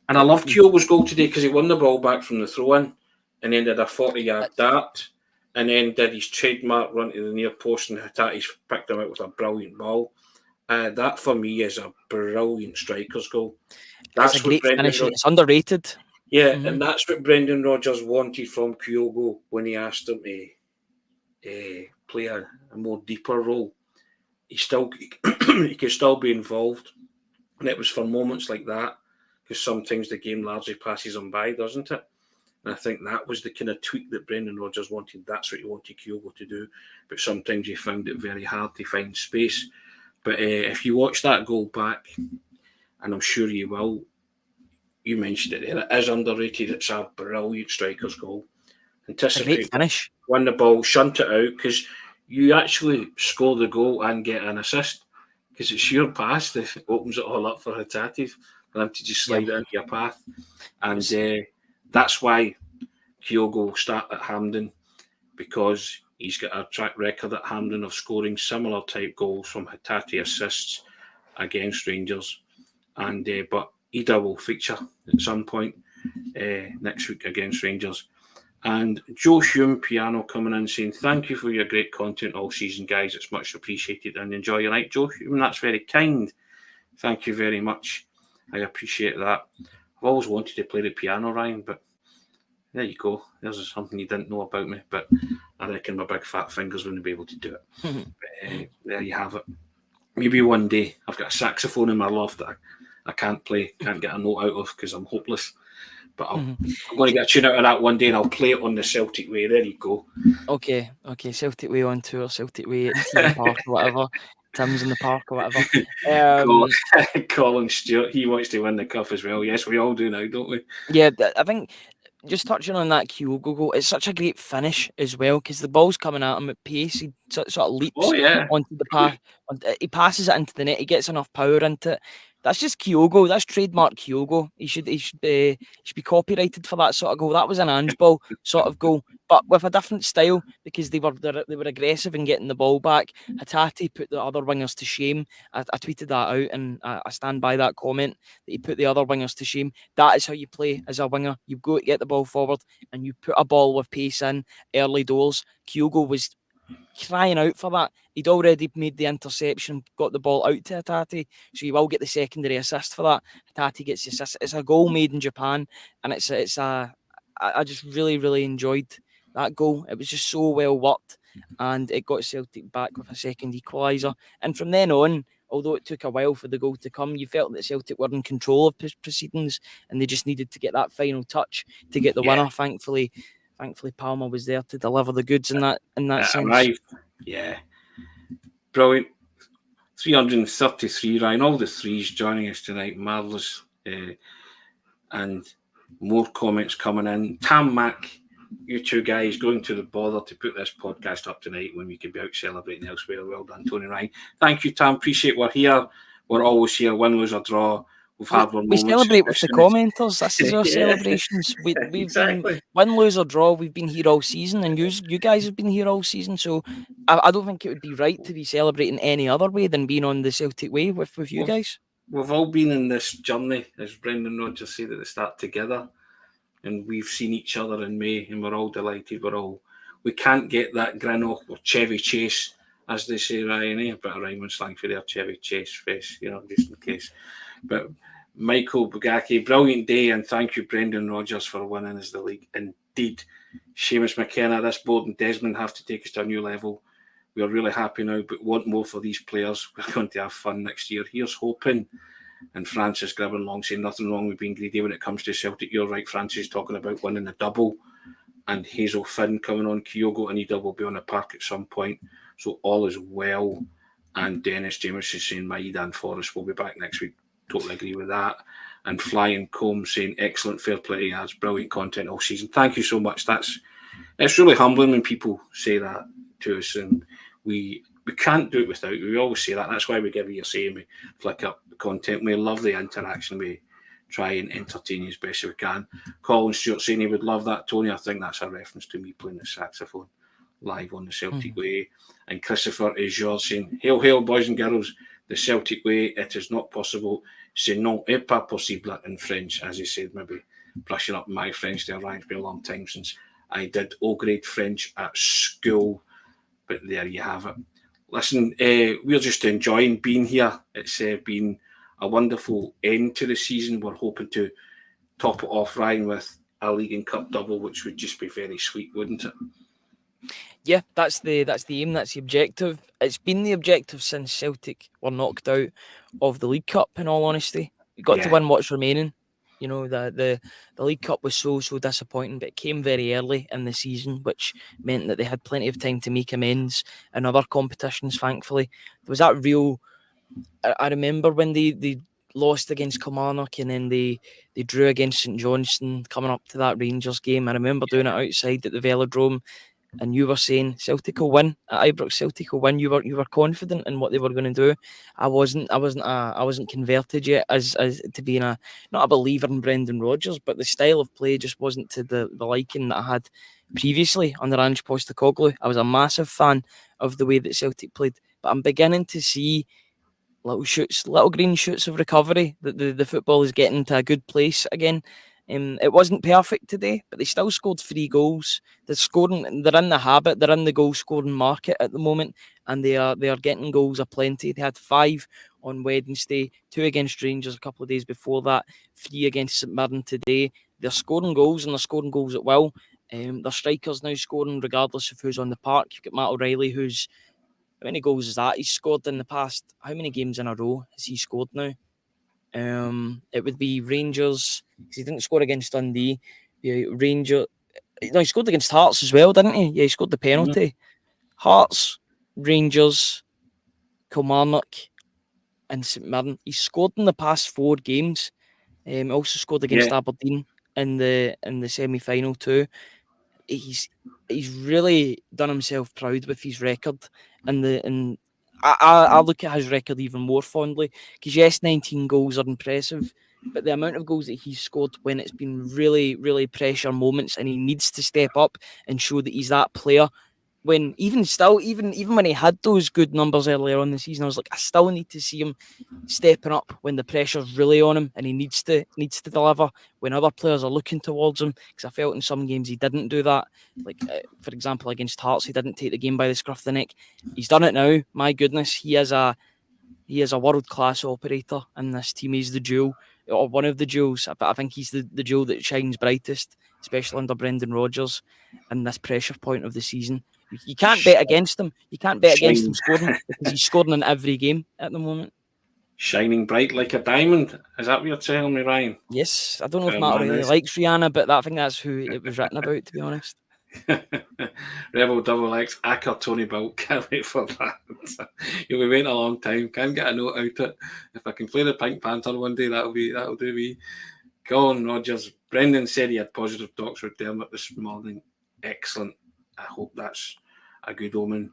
And I loved Kyogo's goal today because he won the ball back from the throw-in and then did a 40-yard dart and then did his trademark run to the near post and Hatate's picked him out with a brilliant ball. That, for me, is a brilliant striker's goal. That's a great finish. It's underrated. Yeah, and that's what Brendan Rodgers wanted from Kyogo when he asked him to play a more deeper role. He could still be involved. And it was for moments like that, because sometimes the game largely passes him by, doesn't it? And I think that was the kind of tweak that Brendan Rodgers wanted. That's what he wanted Kyogo to do. But sometimes he found it very hard to find space. But if you watch that goal back, and I'm sure you will, you mentioned it there, it is underrated. It's a brilliant striker's goal. Anticipate, great finish. Win the ball, shunt it out, because you actually score the goal and get an assist. Because it's your pass that opens it all up for Hatate for them to just slide it into your path. And that's why Kyogo started at Hampden, because he's got a track record at Hampden of scoring similar type goals from Hatate assists against Rangers. And but Ida will feature at some point next week against Rangers. And Joe Hume Piano coming in saying, thank you for your great content all season, guys. It's much appreciated and enjoy your night. Joe Hume, that's very kind. Thank you very much. I appreciate that. I've always wanted to play the piano, Ryan, but there you go. There's something you didn't know about me, but I reckon my big fat fingers wouldn't be able to do it. But, there you have it. Maybe one day. I've got a saxophone in my loft that I can't play, can't get a note out of because I'm hopeless. But I'm going to get a tune out of that one day and I'll play it on the Celtic way. There you go. Okay. Celtic way on tour, Celtic way at Team Park or whatever. Tim's in the park or whatever. Colin Stewart, he wants to win the cup as well. Yes, we all do now, don't we? Yeah, I think just touching on that Kyogo goal, it's such a great finish as well because the ball's coming at him at pace. He sort of leaps onto the path. He passes it into the net. He gets enough power into it. That's just Kyogo. That's trademark Kyogo. He should be copyrighted for that sort of goal. That was an Ange ball sort of goal, but with a different style because they were aggressive in getting the ball back. Hatate put the other wingers to shame. I tweeted that out and I stand by that comment that he put the other wingers to shame. That is how you play as a winger. You go to get the ball forward and you put a ball with pace in early doors. Kyogo was crying out for that. He'd already made the interception, got the ball out to Hatate, so you will get the secondary assist for that. Hatate gets the assist. It's a goal made in Japan, and I just really, really enjoyed that goal. It was just so well worked, and it got Celtic back with a second equaliser. And from then on, although it took a while for the goal to come, you felt that Celtic were in control of proceedings, and they just needed to get that final touch to get the winner. Thankfully, Palma was there to deliver the goods in that sense. Right. Yeah. Brilliant. 333, Ryan. All the threes joining us tonight. Marvellous. And more comments coming in. Tam Mac, you two guys going to the bother to put this podcast up tonight when we could be out celebrating elsewhere. Well done, Tony Ryan. Thank you, Tam. Appreciate we're here. We're always here. Win, lose or draw. we've had our We moments. celebrate with the commenters. This is our Yeah, celebrations. We've been exactly. win, lose or draw. We've been here all season, and you guys have been here all season. So I don't think it would be right to be celebrating any other way than being on the Celtic way with you We've, guys. we've all been in this journey, as Brendan Rodgers said at the start, together, and we've seen each other in May, and we're all delighted. We can't get that grin off or Chevy Chase, as they say, Ryan. A bit of rhyming slang for their Chevy Chase face, just in case. But Michael Bugaki, brilliant day, and thank you, Brendan Rodgers, for winning us the league. Indeed, Seamus McKenna, this board and Desmond have to take us to a new level. We are really happy now, but want more for these players. We're going to have fun next year. Here's hoping. And Francis Gribbenlong saying nothing wrong with being greedy when it comes to Celtic. You're right, Francis, talking about winning the double. And Hazel Finn coming on. Kyogo and Ida will be on the park at some point. So all is well. And Dennis Jameson saying Maida and Forrest will be back next week. Totally agree with that. And Flying Combe saying excellent, fair play. Has brilliant content all season. Thank you so much. It's really humbling when people say that to us, and we can't do it without you. We always say that. That's why we give you a say and we flick up the content. We love the interaction. We try and entertain you as best as we can. Colin Stewart saying he would love that, Tony. I think that's a reference to me playing the saxophone live on the Celtic way. And Christopher is yours saying, hail, hail, boys and girls, the Celtic way, it is not possible. C'est non est pas possible in French, as he said, maybe brushing up my French there, Ryan. It's been a long time since I did O-grade French at school, but there you have it. Listen, we're just enjoying being here. It's been a wonderful end to the season. We're hoping to top it off, Ryan, with a League and Cup double, which would just be very sweet, wouldn't it? Yeah, that's the aim, that's the objective. It's been the objective since Celtic were knocked out of the League Cup, in all honesty. You got to win what's remaining. You know, the League Cup was so disappointing, but it came very early in the season, which meant that they had plenty of time to make amends in other competitions, thankfully. There was that real... I remember when they lost against Kilmarnock and then they drew against St Johnstone coming up to that Rangers game. I remember doing it outside at the Velodrome, and you were saying Celtic will win at Ibrox. Celtic will win. You were confident in what they were going to do. I wasn't converted yet as to being not a believer in Brendan Rodgers, but the style of play just wasn't to the liking that I had previously under Ange Postecoglou. I was a massive fan of the way that Celtic played, but I'm beginning to see little green shoots of recovery, that the football is getting to a good place again. It wasn't perfect today, but they still scored 3 goals. They're scoring. They're in the habit. They're in the goal scoring market at the moment, and they are getting goals aplenty. They had 5 on Wednesday, 2 against Rangers a couple of days before that, 3 against St Mirren today. They're scoring goals, and they're scoring goals at will. Their strikers now scoring regardless of who's on the park. You've got Matt O'Riley, who's... How many goals is that he's scored in the past? How many games in a row has he scored now? It would be Rangers, because he didn't score against Dundee. Yeah, No, he scored against Hearts as well, didn't he? Yeah, he scored the penalty. Hearts, Rangers, Kilmarnock, and St Mirren. He scored in the past 4 games. Also scored against Aberdeen in the semi-final too. He's really done himself proud with his record, and I look at his record even more fondly, because yes, 19 goals are impressive, but the amount of goals that he's scored when it's been really, really pressure moments, and he needs to step up and show that he's that player. When even when he had those good numbers earlier on in the season, I was like, I still need to see him stepping up when the pressure's really on him, and he needs to deliver when other players are looking towards him. Because I felt in some games he didn't do that. Like for example, against Hearts, he didn't take the game by the scruff of the neck. He's done it now. My goodness, he is a world class operator in this team. He's the jewel, or one of the jewels. But I think he's the jewel that shines brightest, especially under Brendan Rodgers in this pressure point of the season. You can't bet against him. You can't bet against him scoring, because he's scoring in every game at the moment. Shining bright like a diamond. Is that what you're telling me, Ryan? Yes, I don't know if Matt really likes Rihanna, but I think that's who it was written about, to be honest. Rebel Double X, Acker Tony Bilt. Can't wait for that. You'll be waiting a long time. Can't get a note out it. If I can play the Pink Panther one day, that'll do me. Colin Rodgers. Brendan said he had positive talks with Dermot this morning. Excellent. I hope that's a good omen.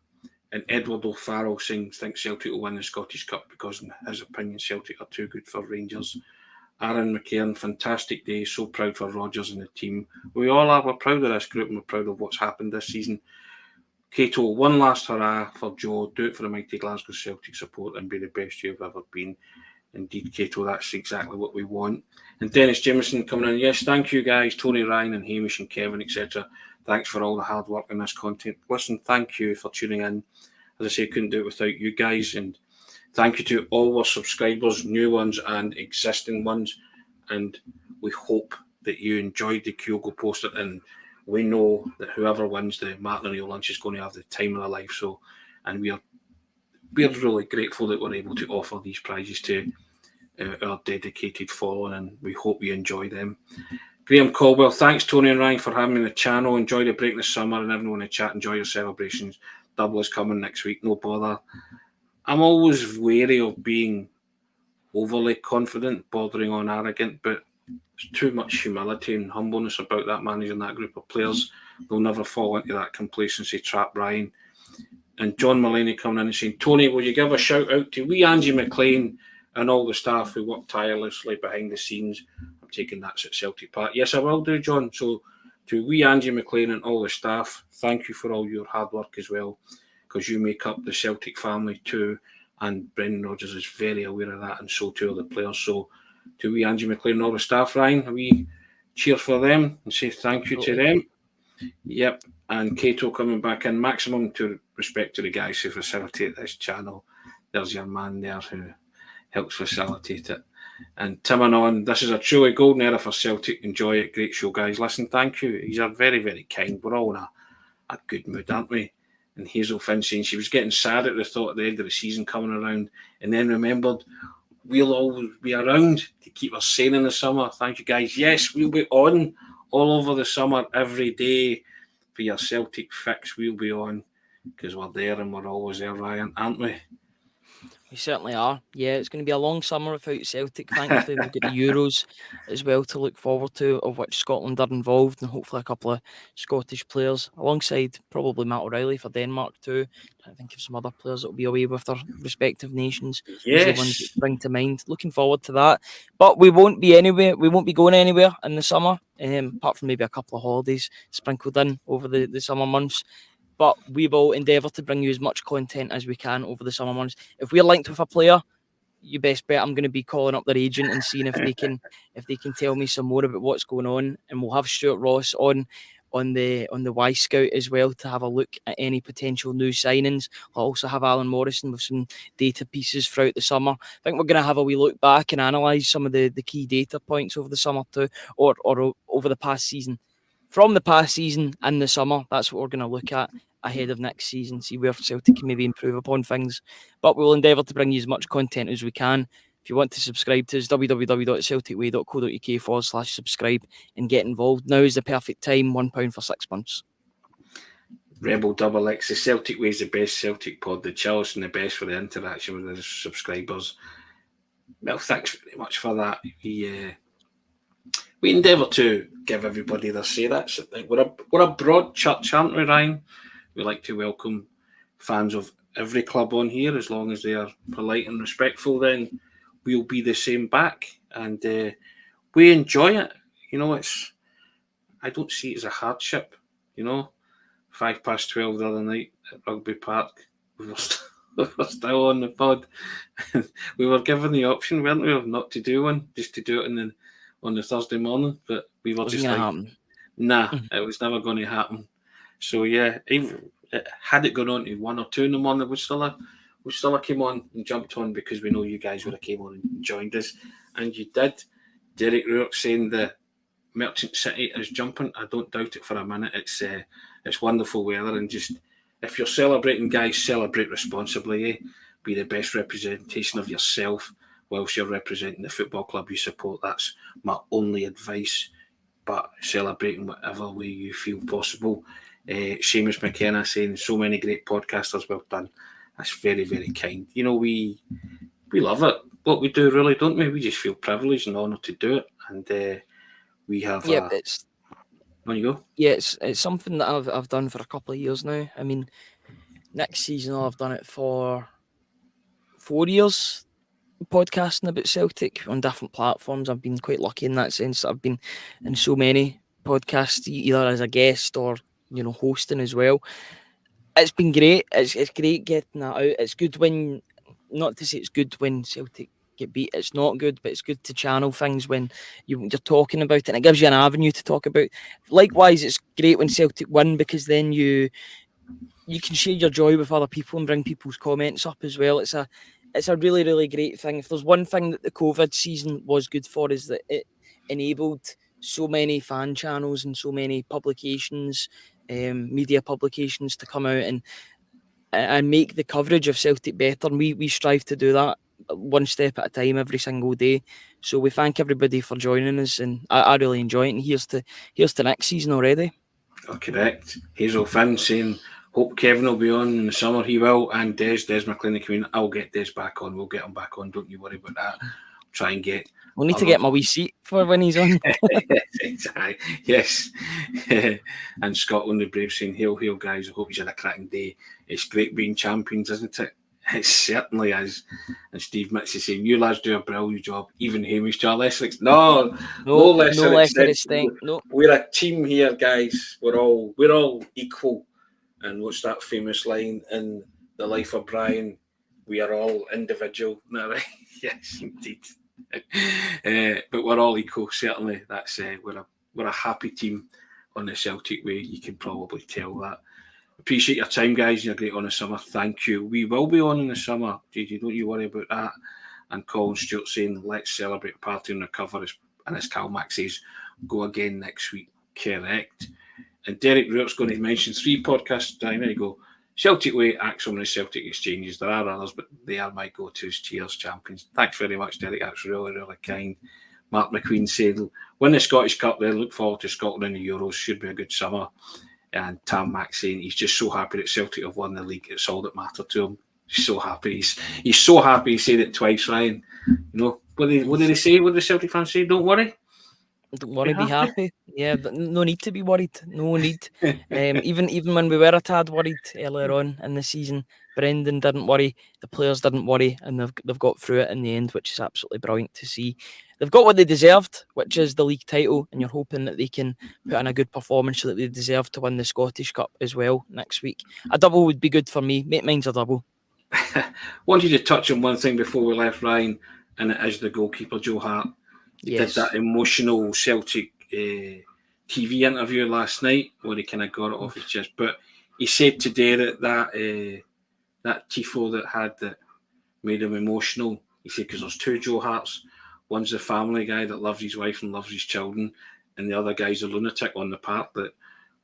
And Edward O'Farrell thinks Celtic will win the Scottish Cup because, in his opinion, Celtic are too good for Rangers. Aaron McCairn, fantastic day. So proud for Rodgers and the team. We all are. We're proud of this group and we're proud of what's happened this season. Cato, one last hurrah for Joe. Do it for the mighty Glasgow Celtic support and be the best you've ever been. Indeed, Cato, that's exactly what we want. And Dennis Jameson coming in. Yes, thank you guys, Tony, Ryan and Hamish and Kevin, etc. Thanks for all the hard work on this content. Listen, thank you for tuning in. As I say, couldn't do it without you guys. And thank you to all our subscribers, new ones and existing ones. And we hope that you enjoyed the Kyogo poster. And we know that whoever wins the Martin O'Neill lunch is going to have the time of their life. So, and we're really grateful that we're able to offer these prizes to our dedicated following, and we hope you enjoy them. Graham Caldwell, thanks Tony and Ryan for having me on the channel. Enjoy the break this summer, and everyone in the chat, enjoy your celebrations. Double is coming next week, no bother. I'm always wary of being overly confident, bordering on arrogant, but there's too much humility and humbleness about that managing that group of players. They'll never fall into that complacency trap, Ryan. And John Mulaney coming in and saying, Tony, will you give a shout out to wee Angie McLean and all the staff who work tirelessly behind the scenes? I'm taking that at Celtic Park. Yes, I will do, John. So to wee Angie McLean and all the staff, thank you for all your hard work as well, because you make up the Celtic family too, and Brendan Rodgers is very aware of that, and so too are the players. So to wee Angie McLean and all the staff, Ryan, a wee cheer for them and say thank you to them. Yep, and Cato coming back in. Maximum to respect to the guys who facilitate this channel. There's your man there who helps facilitate it. And Tim and on, this is a truly golden era for Celtic. Enjoy it. Great show, guys. Listen, thank you. He's a very, very kind. We're all in a good mood, aren't we? And Hazel Finn saying she was getting sad at the thought of the end of the season coming around, and then remembered we'll always be around to keep us sane in the summer. Thank you, guys. Yes, we'll be on all over the summer, every day for your Celtic fix. We'll be on because we're there and we're always there, Ryan, aren't we? We certainly are. Yeah, it's going to be a long summer without Celtic. Thankfully, we've got the Euros as well to look forward to, of which Scotland are involved, and hopefully a couple of Scottish players, alongside probably Matt O'Riley for Denmark too. I think of some other players that will be away with their respective nations. Those are the ones that spring to mind. Looking forward to that. But we won't be anywhere. We won't be going anywhere in the summer, apart from maybe a couple of holidays sprinkled in over the summer months. But we will endeavour to bring you as much content as we can over the summer months. If we're linked with a player, you best bet I'm going to be calling up their agent and seeing if they can tell me some more about what's going on. And we'll have Stuart Ross on the Y Scout as well to have a look at any potential new signings. I'll also have Alan Morrison with some data pieces throughout the summer. I think we're going to have a wee look back and analyse some of the key data points over the summer too, or over the past season. From the past season and the summer, that's what we're going to look at ahead of next season, see where Celtic can maybe improve upon things. But we'll endeavour to bring you as much content as we can. If you want to subscribe to us, www.celticway.co.uk/subscribe and get involved. Now is the perfect time, £1 for 6 months. Rebel Double X, the Celtic Way is the best Celtic pod, the chillest and the best for the interaction with the subscribers. Well, thanks very much for that. We endeavour to give everybody their say. That's it. We're a broad church, aren't we, Ryan? We like to welcome fans of every club on here, as long as they are polite and respectful. Then we'll be the same back, and we enjoy it. You know, I don't see it as a hardship. You know, 12:05 the other night at Rugby Park, we were still on the pod. We were given the option, weren't we, of not to do one, just to do it on the Thursday morning, but we were just like, nah, it was never going to happen. So yeah, even had it gone on to 1 or 2 in the morning, we still have came on and jumped on, because we know you guys would have came on and joined us, and you did. Derek Rourke saying the Merchant City is jumping. I don't doubt it for a minute. It's wonderful weather, and just if you're celebrating, guys, celebrate responsibly. Be the best representation of yourself whilst you're representing the football club you support. That's my only advice. But celebrating whatever way you feel possible. Seamus McKenna saying, so many great podcasters, well done. That's very, very kind. You know, we love it, what we do, really, don't we? We just feel privileged and honoured to do it. And we have... it's... On you go. Yeah, it's something that I've done for a couple of years now. I mean, next season I'll have done it for 4 years. podcasting about Celtic on different platforms. I've been quite lucky in that sense. I've been in so many podcasts, either as a guest or hosting as well. It's been great. It's great getting that out. It's good when, not to say it's good when Celtic get beat. It's not good, but it's good to channel things when you're talking about it, and it gives you an avenue to talk about. Likewise, it's great when Celtic win, because then you can share your joy with other people and bring people's comments up as well. It's a really, really great thing. If there's one thing that the COVID season was good for, is that it enabled so many fan channels and so many publications, media publications, to come out and make the coverage of Celtic better. And we strive to do that one step at a time every single day. So we thank everybody for joining us, and I really enjoy it. And here's to next season already. Oh, correct. Hazel Finn saying, hope Kevin will be on in the summer. He will. And Des McLean coming. I'll get Des back on. We'll get him back on. Don't you worry about that. Try and get. We'll need to get my wee seat for when he's on. Yes. And Scotland, the Brave, saying, hail, guys. I hope he's had a cracking day. It's great being champions, isn't it? It certainly is. And Steve Mitz is saying, you lads do a brilliant job. Even Hamish to a lesser extent. No lesser extent. No. We're a team here, guys. We're all equal. And what's that famous line in The Life of Brian? We are all individual. No, right? Yes, indeed. But we're all equal. Certainly, that's we're a happy team on the Celtic way. You can probably tell that. Appreciate your time, guys. You're great on the summer. Thank you. We will be on in the summer, JJ. Don't you worry about that. And Colin Stewart saying, let's celebrate a party and recover. And as Cal Mack says, go again next week. Correct. And Derek Rupert's going to mention 3 podcasts. There you go. Celtic Way, Axel and the Celtic Exchanges. There are others, but they are my go-tos. Cheers, champions. Thanks very much, Derek. That's really, really kind. Mark McQueen said, win the Scottish Cup then. Look forward to Scotland in the Euros. Should be a good summer. And Tam Mack saying he's just so happy that Celtic have won the league. It's all that mattered to him. He's so happy. He's so happy. He said it twice, Ryan. What did they say? What did the Celtic fans say? Don't worry. Don't worry, be happy. Yeah, but no need to be worried. No need. Even when we were a tad worried earlier on in the season, Brendan didn't worry, the players didn't worry, and they've got through it in the end, which is absolutely brilliant to see. They've got what they deserved, which is the league title, and you're hoping that they can put in a good performance so that they deserve to win the Scottish Cup as well next week. A double would be good for me. Mine's a double. Wanted to touch on one thing before we left, Ryan, and it is the goalkeeper, Joe Hart. He did that emotional Celtic TV interview last night where he kind of got it off his chest. But he said today that tifo that made him emotional. He said because there's 2 Joe Harts. One's the family guy that loves his wife and loves his children, and the other guy's a lunatic on the park that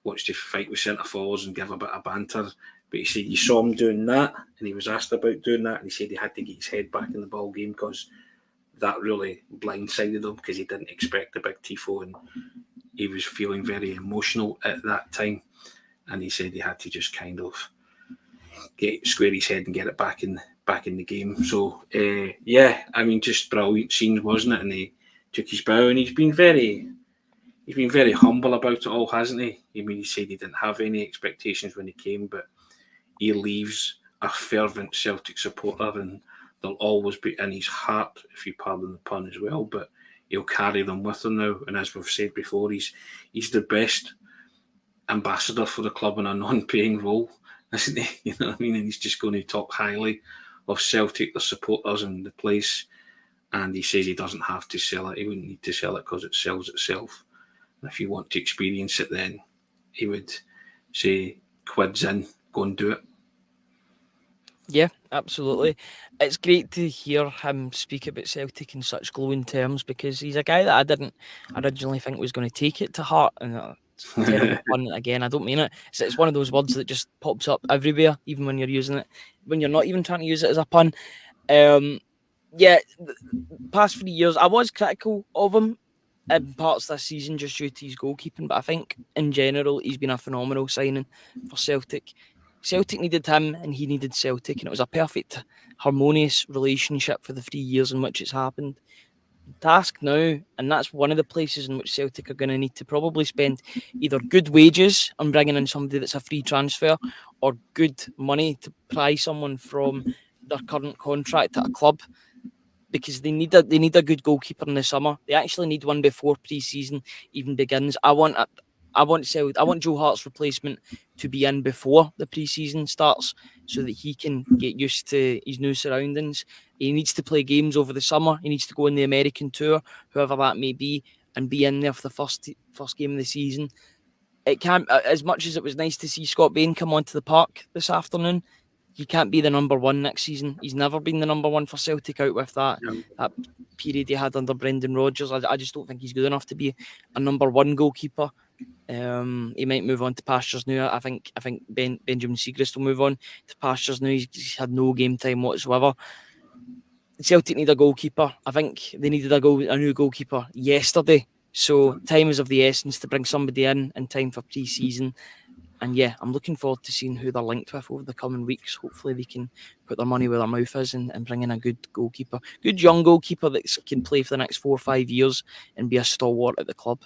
wants to fight with centre forwards and give a bit of banter. But he said you saw him doing that, and he was asked about doing that, and he said he had to get his head back in the ball game because that really blindsided him because he didn't expect the big tifo, and he was feeling very emotional at that time. And he said he had to just kind of square his head and get it back in the game. So just brilliant scene, wasn't it? And he took his bow, and he's been very humble about it all, hasn't he? I mean, he said he didn't have any expectations when he came, but he leaves a fervent Celtic supporter, and they'll always be in his heart, if you pardon the pun as well, but he'll carry them with him now. And as we've said before, he's the best ambassador for the club in a non-paying role, isn't he? You know what I mean? And he's just going to talk highly of Celtic, the supporters and the place. And he says he doesn't have to sell it. He wouldn't need to sell it because it sells itself. And if you want to experience it, then he would say, quids in, go and do it. Yeah, absolutely. It's great to hear him speak about Celtic in such glowing terms, because he's a guy that I didn't originally think was going to take it to heart. And it's terrible pun again. I don't mean it. It's one of those words that just pops up everywhere, even when you're using it, when you're not even trying to use it as a pun. The past 3 years, I was critical of him in parts this season just due to his goalkeeping, but I think in general he's been a phenomenal signing for Celtic. Celtic needed him and he needed Celtic, and it was a perfect, harmonious relationship for the 3 years in which it's happened. The task now, and that's one of the places in which Celtic are going to need to probably spend either good wages on bringing in somebody that's a free transfer, or good money to pry someone from their current contract at a club. because they need a good goalkeeper in the summer. They actually need one before pre-season even begins. I want Joe Hart's replacement to be in before the pre-season starts, so that he can get used to his new surroundings. He needs to play games over the summer. He needs to go on the American tour, whoever that may be, and be in there for the first game of the season. It can't, as much as it was nice to see Scott Bain come onto the park this afternoon, he can't be the number one next season. He's never been the number one for Celtic out with that period he had under Brendan Rodgers. I just don't think he's good enough to be a number one goalkeeper. He might move on to pastures now. I think Benjamin Siegrist will move on to pastures now. He's had no game time whatsoever. Celtic need a goalkeeper. I think they needed a new goalkeeper yesterday. So time is of the essence to bring somebody in time for pre-season. And yeah, I'm looking forward to seeing who they're linked with over the coming weeks. Hopefully they can put their money where their mouth is and bring in a good goalkeeper. Good young goalkeeper that can play for the next 4 or 5 years and be a stalwart at the club.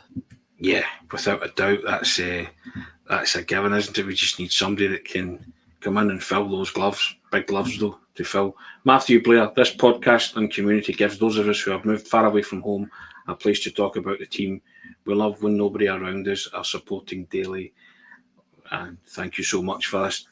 Yeah, without a doubt, that's a given, isn't it? We just need somebody that can come in and fill those gloves, big gloves though, to fill. Matthew Blair, this podcast and community gives those of us who have moved far away from home a place to talk about the team we love when nobody around us are supporting daily. And thank you so much for this,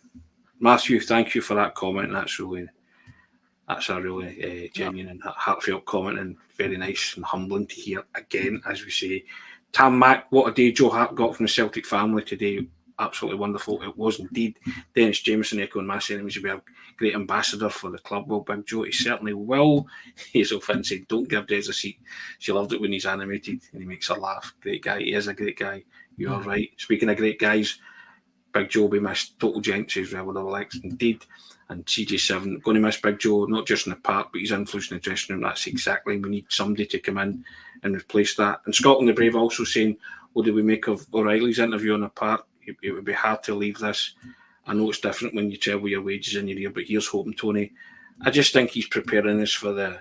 Matthew. Thank you for that comment. That's a really genuine and heartfelt comment, and very nice and humbling to hear again, as we say. Tam Mack, what a day Joe Hart got from the Celtic family today. Absolutely wonderful. It was indeed. Dennis Jameson echoing my sentiments. He'll be a great ambassador for the club. Well, Big Joe, he certainly will. Hazel Finn said, don't give Des a seat. She loved it when he's animated and he makes her laugh. Great guy. He is a great guy. You are right. Speaking of great guys, Big Joe will be missed. Total gent, says Rebel Double X. Indeed. And CJ7, going to miss Big Joe, not just in the park, but his influence in the dressing room. That's exactly. We need somebody to come in and replace that. And Scotland the Brave also saying, what do we make of O'Reilly's interview on the park? It would be hard to leave this. I know it's different when you treble your wages in your ear, but here's hoping, Tony. I just think he's preparing us for the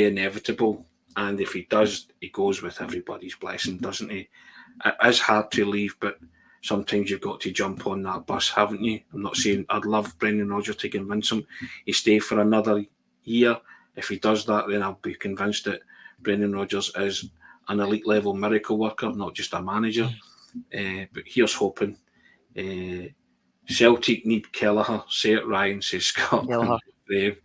inevitable. And if he does, he goes with everybody's blessing, doesn't he? It is hard to leave, but sometimes you've got to jump on that bus, haven't you? I'm not saying I'd love Brendan Rodgers to convince him he stay for another year. If he does that, then I'll be convinced that Brendan Rodgers is an elite level miracle worker, not just a manager. But here's hoping. Celtic need Kelleher. Say it, Ryan. Says Scotland. Brave.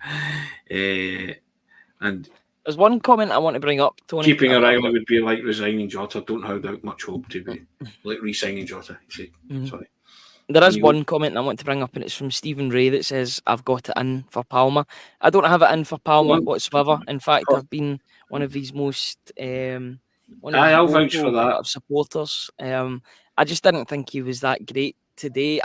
And there's one comment I want to bring up, Tony. Keeping O'Reilly would be like resigning Jota. Don't hold out much hope to be like re-signing Jota. Sorry. There is one comment I want to bring up, and it's from Stephen Ray that says, I've got it in for Palma. I don't have it in for Palma whatsoever. In fact, I've been one of his most I'll vouch for that. Supporters. I just didn't think he was that great today.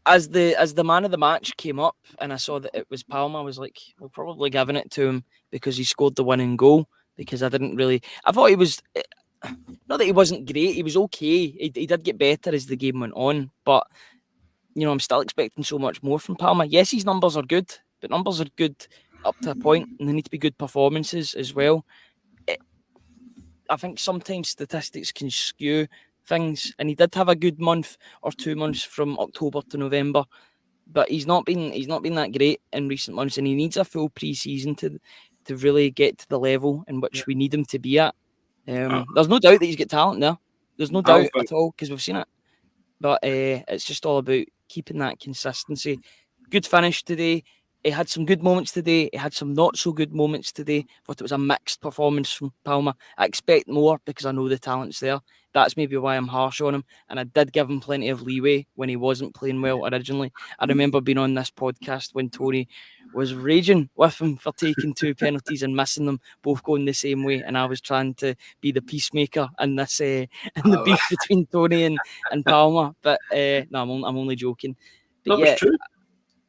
As the man of the match came up and I saw that it was Palma, I was like, we're probably giving it to him because he scored the winning goal. Because I thought he was, not that he wasn't great, he was okay. He did get better as the game went on, but I'm still expecting so much more from Palma. Yes, his numbers are good, but numbers are good up to a point, and they need to be good performances as well. I think sometimes statistics can skew things, and he did have a good month or 2 months from October to November, but he's not been that great in recent months, and he needs a full pre-season to really get to the level in which we need him to be at. There's no doubt that he's got talent there. There's no doubt at all, because we've seen it. But it's just all about keeping that consistency. Good finish today. He had some good moments today. He had some not so good moments today. Thought it was a mixed performance from Palma. I expect more because I know the talent's there. That's maybe why I'm harsh on him. And I did give him plenty of leeway when he wasn't playing well originally. I remember being on this podcast when Tony was raging with him for taking 2 penalties and missing them, both going the same way. And I was trying to be the peacemaker in this in the beef between Tony and Palma. But no, I'm only joking. But that was true.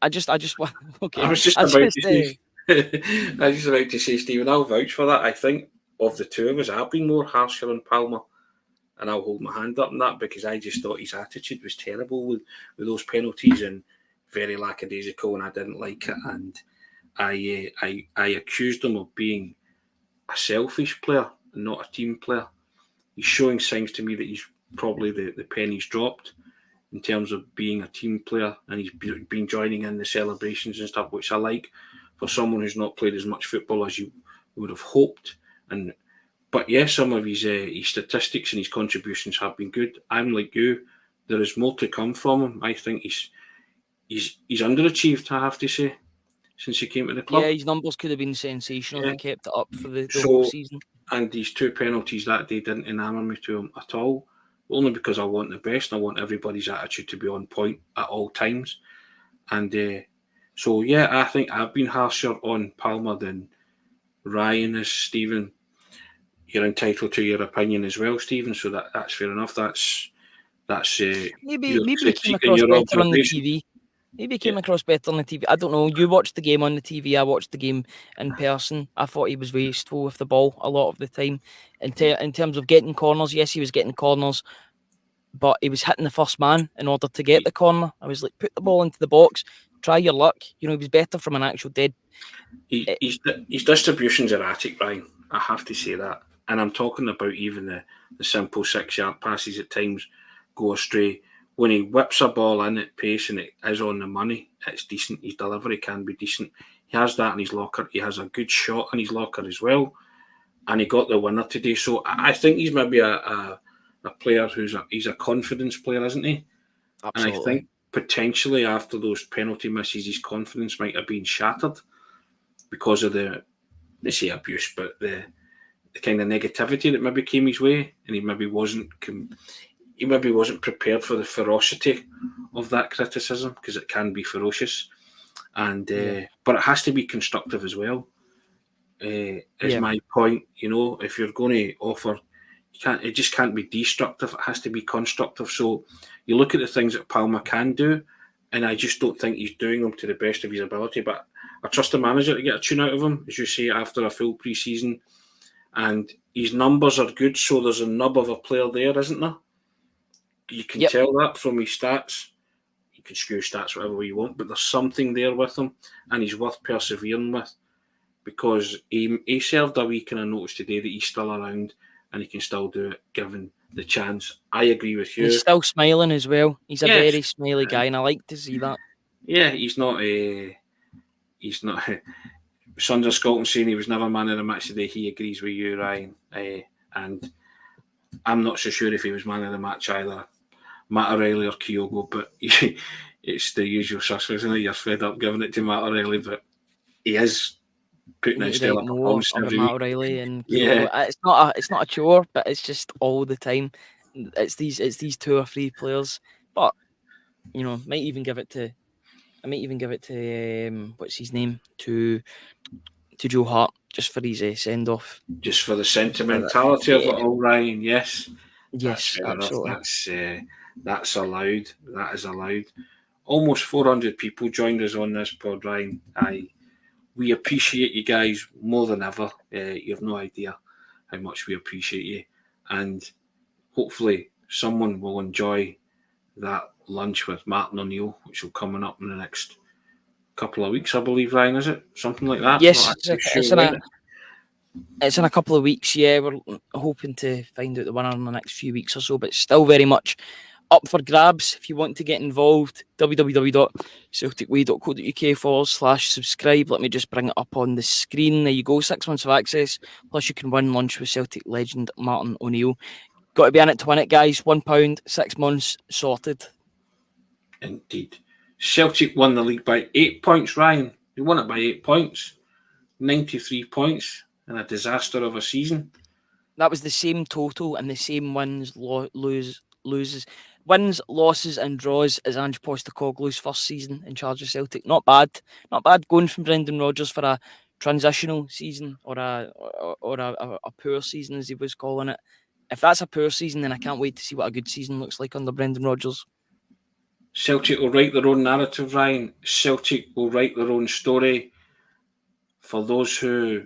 I just okay. I was just about to say, Stephen, I'll vouch for that. I think of the two of us, I've been more harsher on Palmer, and I'll hold my hand up on that because I just thought his attitude was terrible with those penalties and very lackadaisical, and I didn't like it. And I accused him of being a selfish player and not a team player. He's showing signs to me that he's probably the penny's dropped in terms of being a team player, and he's been joining in the celebrations and stuff, which I like for someone who's not played as much football as you would have hoped. But yes, some of his statistics and his contributions have been good. I'm like you. There is more to come from him. I think he's underachieved, I have to say, since he came to the club. Yeah, his numbers could have been sensational if he kept it up for the whole season. And these 2 penalties that day didn't enamour me to him at all. Only because I want the best. And I want everybody's attitude to be on point at all times. And I think I've been harsher on Palma than Ryan is, Stephen. You're entitled to your opinion as well, Stephen. So that's fair enough. That's maybe your he critique came and across your better on the observation. TV. Maybe he came across better on the TV. I don't know. You watched the game on the TV. I watched the game in person. I thought he was wasteful with the ball a lot of the time. In terms of getting corners, yes, he was getting corners, but he was hitting the first man in order to get the corner. I was like, put the ball into the box, try your luck. You know, he was better from an actual dead. His distribution's erratic, Ryan. I have to say that. And I'm talking about even the simple 6-yard passes at times go astray. When he whips a ball in at pace and it is on the money, it's decent. His delivery can be decent. He has that in his locker. He has a good shot in his locker as well. And he got the winner today. So I think he's maybe a player he's a confidence player, isn't he? Absolutely. And I think potentially after those penalty misses, his confidence might have been shattered because of they say abuse, but the kind of negativity that maybe came his way, and he maybe wasn't prepared for the ferocity of that criticism, because it can be ferocious, and but it has to be constructive as well. Is my point. You know, if you're going to offer, it just can't be destructive. It has to be constructive. So you look at the things that Palma can do, and I just don't think he's doing them to the best of his ability. But I trust the manager to get a tune out of him, as you say, after a full pre-season. And his numbers are good, so there's a nub of a player there, isn't there? You can tell that from his stats. You can skew stats whatever way you want, but there's something there with him, and he's worth persevering with, because he served a wee kind of notice today that he's still around and he can still do it given the chance. I agree with you. He's still smiling as well. He's a very smiley guy, and I like to see that. Yeah, he's not Sons of Scotland saying he was never man of the match today. He agrees with you, Ryan. And I'm not so sure if he was man of the match either, Matt O'Riley or Kyogo, but it's the usual suspects, isn't it? You're fed up giving it to Matt O'Riley, but he is putting in stellar performance every Matt week. O'Riley and Kyogo. It's not a chore, but it's just all the time. It's these 2 or 3 players, but you know, I might even give it to what's his name, to Joe Hart, just for his send off, just for the sentimentality of it all, Ryan. Yes, absolutely. That's allowed. That is allowed. Almost 400 people joined us on this pod, Ryan. We appreciate you guys more than ever. You have no idea how much we appreciate you, and hopefully someone will enjoy that lunch with Martin O'Neill, which will coming up in the next couple of weeks, I believe, Ryan, is it? Something like that? Yes, it's in a couple of weeks, yeah. We're hoping to find out the winner in the next few weeks or so, but still very much up for grabs. If you want to get involved, www.celticway.co.uk/subscribe. Let me just bring it up on the screen. There you go, 6 months of access, plus you can win lunch with Celtic legend Martin O'Neill. Got to be in it to win it, guys. £1, 6 months, sorted. Indeed. Celtic won the league by 8 points, Ryan. They won it by 8 points. 93 points in a disaster of a season. That was the same total and the same wins, wins, losses and draws as Ange Postecoglou's first season in charge of Celtic. Not bad going from Brendan Rodgers for a transitional season or a poor season, as he was calling it. If that's a poor season, then I can't wait to see what a good season looks like under Brendan Rodgers. Celtic will write their own narrative, Ryan. Celtic will write their own story. For those who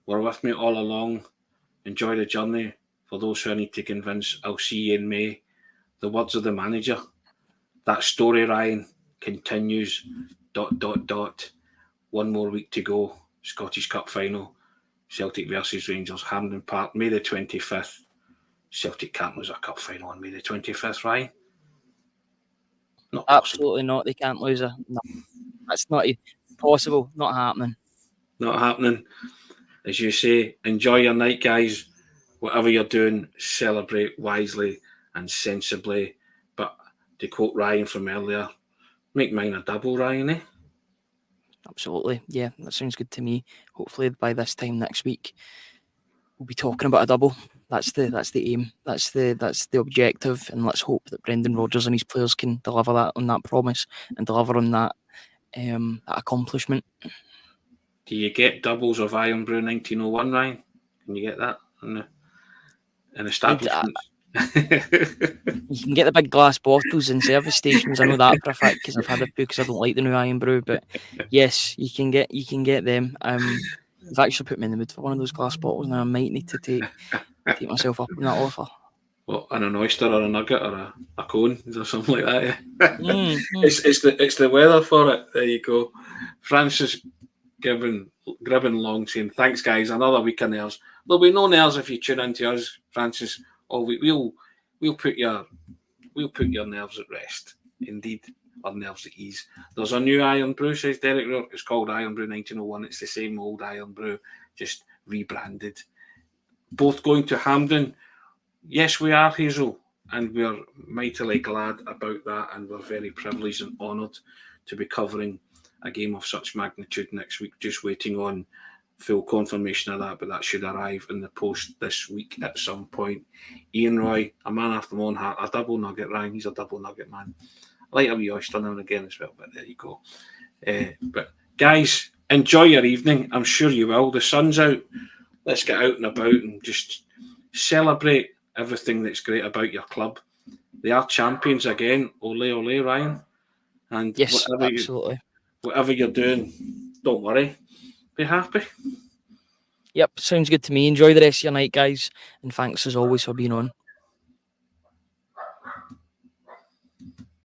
were with me all along, enjoy the journey. For those who I need to convince, I'll see you in May. The words of the manager. That story, Ryan, continues. ... 1 more week to go. Scottish Cup final. Celtic versus Rangers, Hampden Park, May the 25th. Celtic can't lose a cup final on May the 25th, Ryan. Not possible. Absolutely not. They can't lose a... No, that's not possible. Not happening. Not happening. As you say, enjoy your night, guys. Whatever you're doing, celebrate wisely and sensibly. But to quote Ryan from earlier, make mine a double, Ryan, eh? Absolutely. Yeah, that sounds good to me. Hopefully by this time next week we'll be talking about a double. That's the aim. That's the objective. And let's hope that Brendan Rodgers and his players can deliver that on that promise and deliver on that accomplishment. Do you get doubles of Iron Brew 1901, Ryan? Can you get that in establishments? You can get the big glass bottles in service stations. I know that for a fact because I've had a few because I don't like the new Iron Brew. But yes, you can get them. You've actually put me in the mood for one of those glass bottles, and I might need to take myself up on that offer. Well, and an oyster or a nugget or a cone or something like that. Yeah. Mm-hmm. It's the weather for it. There you go. Francis gribbing long saying, thanks guys, another week of nerves. There'll be no nerves if you tune into us, Francis. All week. We'll put your nerves at rest. Indeed, or nerves at ease. There's a new Iron Brew, says Derek Rourke. It's called Iron Brew 1901. It's the same old Iron Brew, just rebranded. Both going to Hampden. Yes, we are, Hazel, and we're mightily glad about that, and we're very privileged and honoured to be covering a game of such magnitude next week. Just waiting on full confirmation of that, but that should arrive in the post this week at some point. Ian Roy, a man after my own heart, a double nugget, Ryan. He's a double nugget man. I like a wee oyster now and again as well, but there you go. But guys, enjoy your evening. I'm sure you will. The sun's out. Let's get out and about and just celebrate everything that's great about your club. They are champions again. Ole, ole, Ryan. And yes, absolutely. Whatever you're doing, don't worry. Be happy. Yep, sounds good to me. Enjoy the rest of your night, guys. And thanks as always for being on.